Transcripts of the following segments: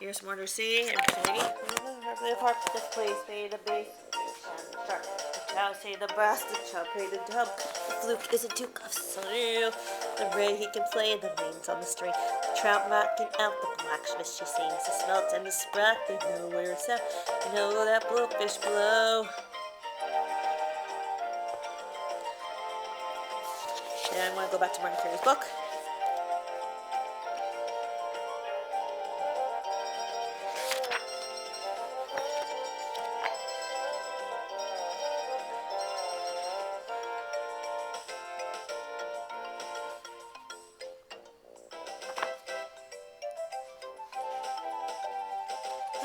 Here's more to see. I'm shady. The harp, the place, play the bass, and the sharp. The child say the brass, the child play the dub. The flute is a duke of Saloo. The ray he can play, the reins on the string. The trout knocking out the blacksmith, she sings. The smelt and the sprat, they know where it's at. They know that blowfish blow. And I want to go back to Martin Carey's book.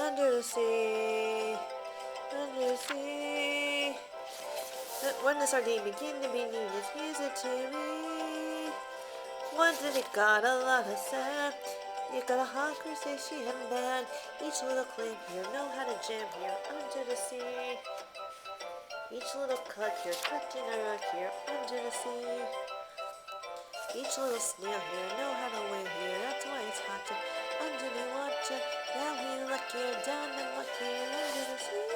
Under the sea, under the sea. When the sardine begin to be new, it's music to me. Once it got a lot of sand. You got a hot crustacean band. Each little clam here know how to jam here under the sea. Each little cut here, cutting a rock here under the sea. Each little snail here know how to win here. That's why it's hotter under the water. Now we look here, down and look here under the sea.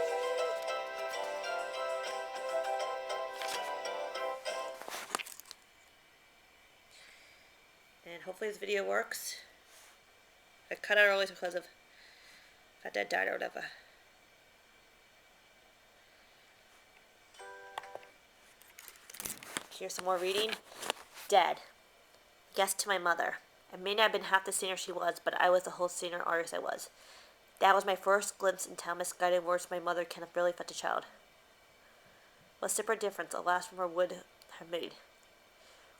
And hopefully this video works. I cut out early because of my dad died or whatever. Here's some more reading. Dead. Guest to my mother. I may not have been half the singer she was, but I was the whole singer artist I was. That was my first glimpse into how misguided words my mother can have really affect a child. What separate difference, alas, from her would have made.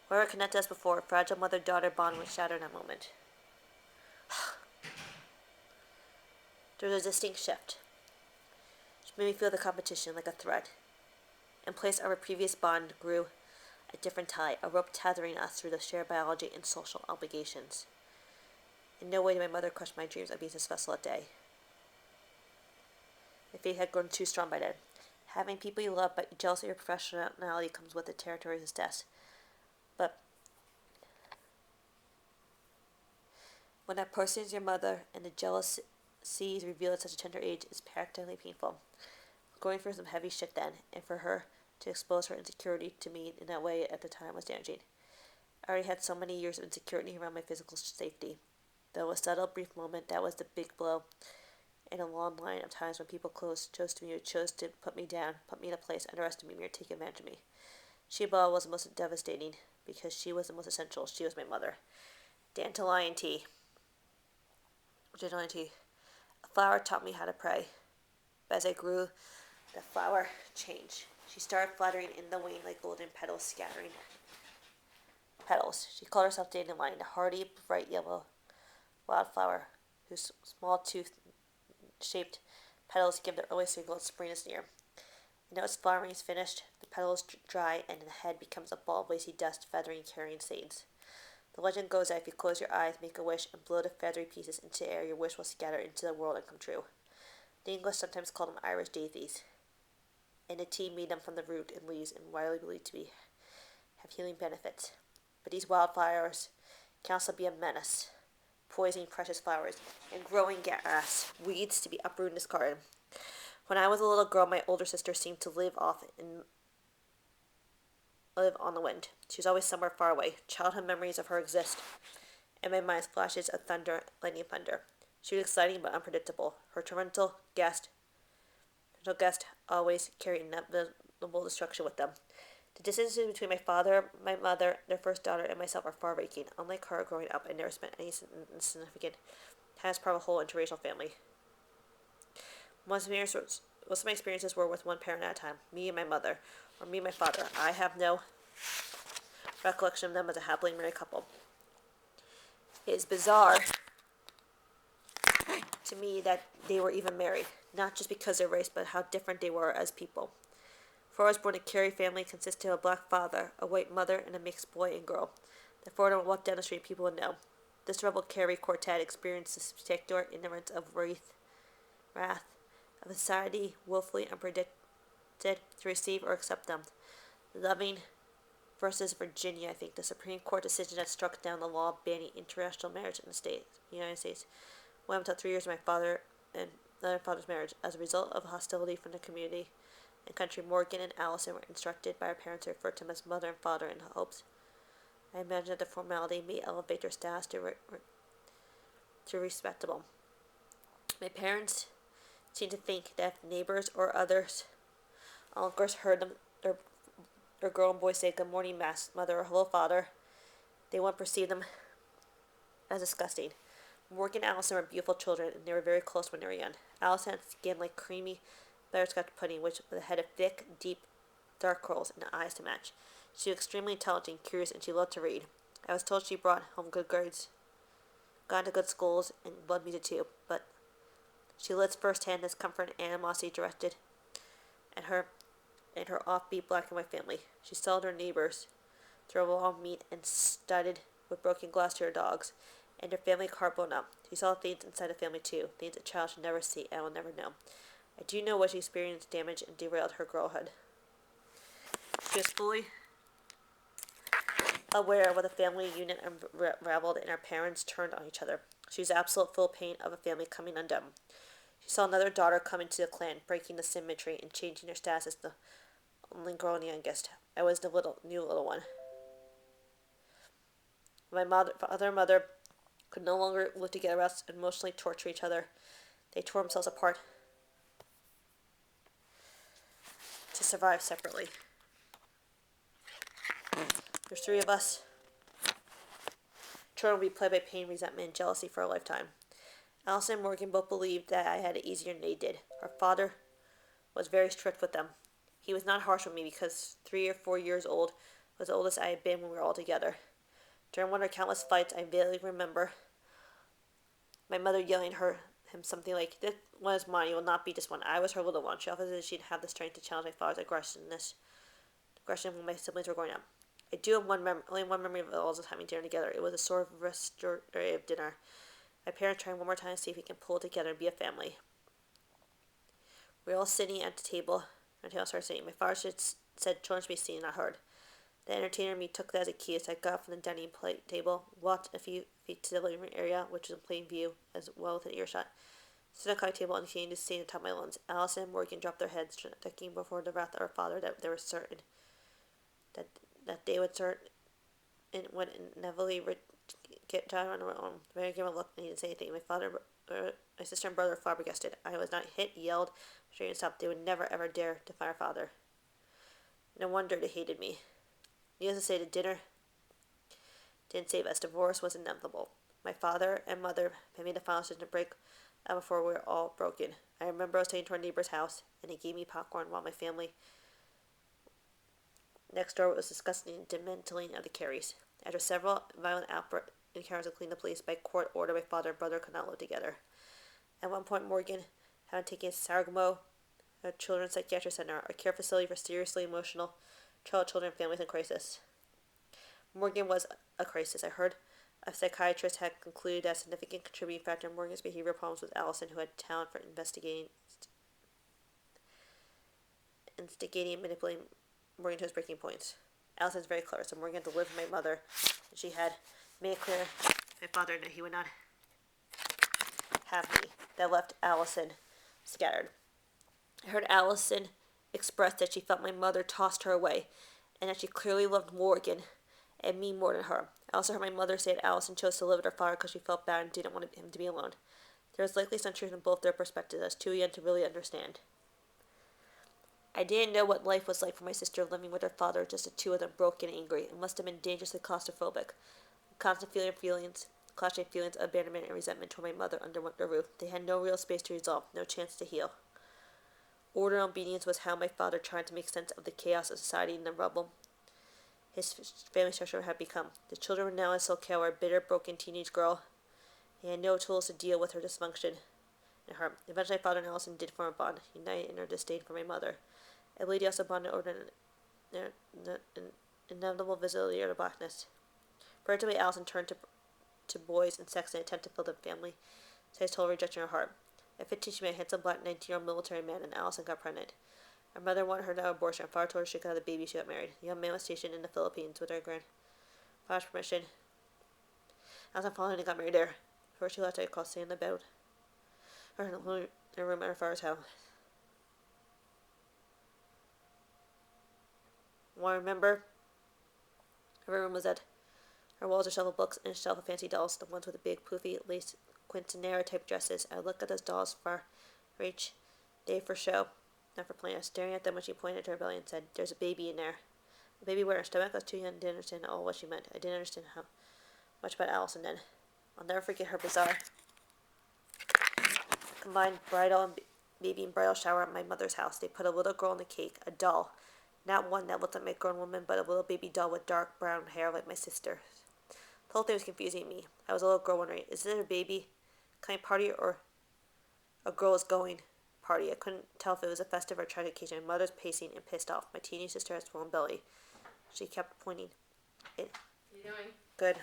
Whoever connected us before, a fragile mother-daughter bond was shattered in a moment. There was a distinct shift. She made me feel the competition like a threat. In place of our previous bond grew a different tie, a rope tethering us through the shared biology and social obligations. In no way did my mother crush my dreams of being successful that day. My faith had grown too strong by then. Having people you love but jealous of your professionality comes with the territory of his death. But when that person is your mother and the jealousy is revealed at such a tender age, it's practically painful. Going through some heavy shit then, and for her to expose her insecurity to me in that way at the time was damaging. I already had so many years of insecurity around my physical safety. Though a subtle, brief moment, that was the big blow in a long line of times when people chose to me or chose to put me down, put me in a place, underestimate me, or take advantage of me. She above was the most devastating because she was the most essential. She was my mother. Dandelion tea. Dandelion tea. A flower taught me how to pray. But as I grew, the flower changed. She started fluttering in the wind like golden petals scattering. Petals. She called herself Dandelion, a hardy, bright yellow wildflower whose small tooth-shaped petals give the early signal that spring is near. And now its flowering is finished, the petals dry, and the head becomes a ball of lacy dust, feathering, carrying seeds. The legend goes that if you close your eyes, make a wish, and blow the feathery pieces into the air, your wish will scatter into the world and come true. The English sometimes call them Irish daisies, and the tea made them from the root and leaves and widely believed to have healing benefits. But these wildflowers can also be a menace, poisoning precious flowers and growing grass, weeds to be uprooted and discarded. When I was a little girl, my older sister seemed to live on the wind. She was always somewhere far away. Childhood memories of her exist. In my mind, flashes of thunder, lightning and thunder. She was exciting but unpredictable. Her torrential guest always carried inevitable destruction with them. The distances between my father, my mother, their first daughter, and myself are far-reaching. Unlike her growing up, I never spent any significant time as part of a whole interracial family. Most of my experiences were with one parent at a time, me and my mother, or me and my father. I have no recollection of them as a happily married couple. It is bizarre to me that they were even married, not just because of race, but how different they were as people. For I was born in a Carey family consisting of a black father, a white mother, and a mixed boy and girl. The foreigner would walk down the street, people would know. This rebel Carey quartet experienced this particular ignorance of wrath, of a society willfully unpredicted to receive or accept them. Loving versus Virginia, I think, the Supreme Court decision that struck down the law banning interracial marriage in the United States, went until 3 years of my father and my father's marriage. As a result of hostility from the community and country, Morgan and Allison were instructed by our parents to refer to them as mother and father in hopes. I imagine that the formality may elevate their status to respectable. My parents seemed to think that if neighbors or others, uncles, heard them, their girl and boy say good morning, mother, or hello, father, they wouldn't perceive them as disgusting. Morgan and Allison were beautiful children, and they were very close when they were young. Allison had skin like creamy butterscotch pudding, with a head of thick, deep, dark curls, and eyes to match. She was extremely intelligent, curious, and she loved to read. I was told she brought home good grades, got into good schools, and loved music too, but she lived firsthand this comfort and animosity directed at her and her offbeat black and white family. She saw her neighbors throw raw meat and studded with broken glass to her dogs, and her family car blown up. She saw things inside the family too, things a child should never see and will never know. I do know what she experienced damaged and derailed her girlhood. She was fully aware of what the family unit unraveled, and our parents turned on each other. She was absolute full pain of a family coming undone. She saw another daughter come into the clan, breaking the symmetry and changing her status as the only girl and the youngest. I was the new little one. My father and mother could no longer live together without emotionally torture each other. They tore themselves apart to survive separately. There's three of us. Children will be plagued by pain, resentment, and jealousy for a lifetime. Allison and Morgan both believed that I had it easier than they did. Our father was very strict with them. He was not harsh with me because 3 or 4 years old was the oldest I had been when we were all together. During one of our countless fights, I vaguely remember my mother yelling him something like, "This one is mine, you will not beat this one." I was her little one. She often said she'd have the strength to challenge my father's aggression when my siblings were growing up. I do have only one memory of all of us having dinner together. It was a sort of restorative dinner. My parents trying one more time to see if we can pull it together and be a family. We were all sitting at the table until I started singing. My father said children should be seen, not heard. The entertainer and me took that as a cue, so I got up from the dining table, walked a few feet to the living room area, which was in plain view, as well within earshot. Stood at the coffee table and continued to sing at the top of my lungs. Allison and Morgan dropped their heads, ducking before the wrath of our father that they were certain that they would would inevitably get down on their own. I gave him a look and he didn't say anything. My sister and brother were flabbergasted. I was not hit, yelled, straightened up. They would never ever dare defy our father. No wonder they hated me. Needless to say, the dinner didn't save us. Divorce was inevitable. My father and mother had made the final decision to break up before we were all broken. I remember I was taken to our neighbor's house, and he gave me popcorn while my family next door was discussing the dismantling of the Careys. After several violent encounters with the police, by court order, my father and brother could not live together. At one point, Morgan, having taken Sargamo, a children's psychiatric center, a care facility for seriously emotional children and families in crisis. Morgan was a crisis. I heard a psychiatrist had concluded that a significant contributing factor in Morgan's behavioral problems was Allison, who had talent for instigating and manipulating Morgan to his breaking points. Allison is very clever, so Morgan had to live with my mother, and she had made it clear to my father that he would not have me. That left Allison scattered. I heard Allison express that she felt my mother tossed her away, and that she clearly loved Morgan and me more than her. I also heard my mother say that Allison chose to live with her father because she felt bad and didn't want him to be alone. There was likely some truth in both their perspectives. I was too young to really understand. I didn't know what life was like for my sister living with her father, just the two of them, broken and angry. It must have been dangerously claustrophobic. Constant clashing feelings of abandonment and resentment toward my mother under their roof. They had no real space to resolve, no chance to heal. Order and obedience was how my father tried to make sense of the chaos of society and the rubble his family structure had become. The children were now in Soquel, a bitter, broken teenage girl. He had no tools to deal with her dysfunction and her. Eventually, my father and Allison did form a bond, united in her disdain for my mother. I believe he also bonded over the inevitable visibility of the blackness. Practically, Allison turned to boys and sex in an attempt to fill the family, so his total rejection in her heart. At 15, she met a handsome black 19-year-old military man, and Allison got pregnant. Her mother wanted her to have abortion. Her father told her she could have the baby she got married. The young man was stationed in the Philippines with her grandfather's permission. Allison followed him and got married there. Before she left, I called Santa about her in her room at her father's house. Want to remember? Her room was at her walls are shelf of books and a shelf of fancy dolls, the ones with the big, poofy, lace quinceanera type dresses. I looked at those dolls for reach, day for show, not for play. I was staring at them when she pointed to her belly and said, "There's a baby in there." A baby where her stomach. I was too young and didn't understand at all what she meant. I didn't understand how much about Allison then. I'll never forget her bizarre combined bridal and baby and bridal shower at my mother's house. They put a little girl on the cake, a doll. Not one that looked like a grown woman, but a little baby doll with dark brown hair like my sister. The whole thing was confusing me. I was a little girl wondering, is it a baby kind of party or a girl is going party? I couldn't tell if it was a festive or tragic occasion. My mother's pacing and pissed off. My teenage sister had swollen belly. She kept pointing it. How you doing? Good.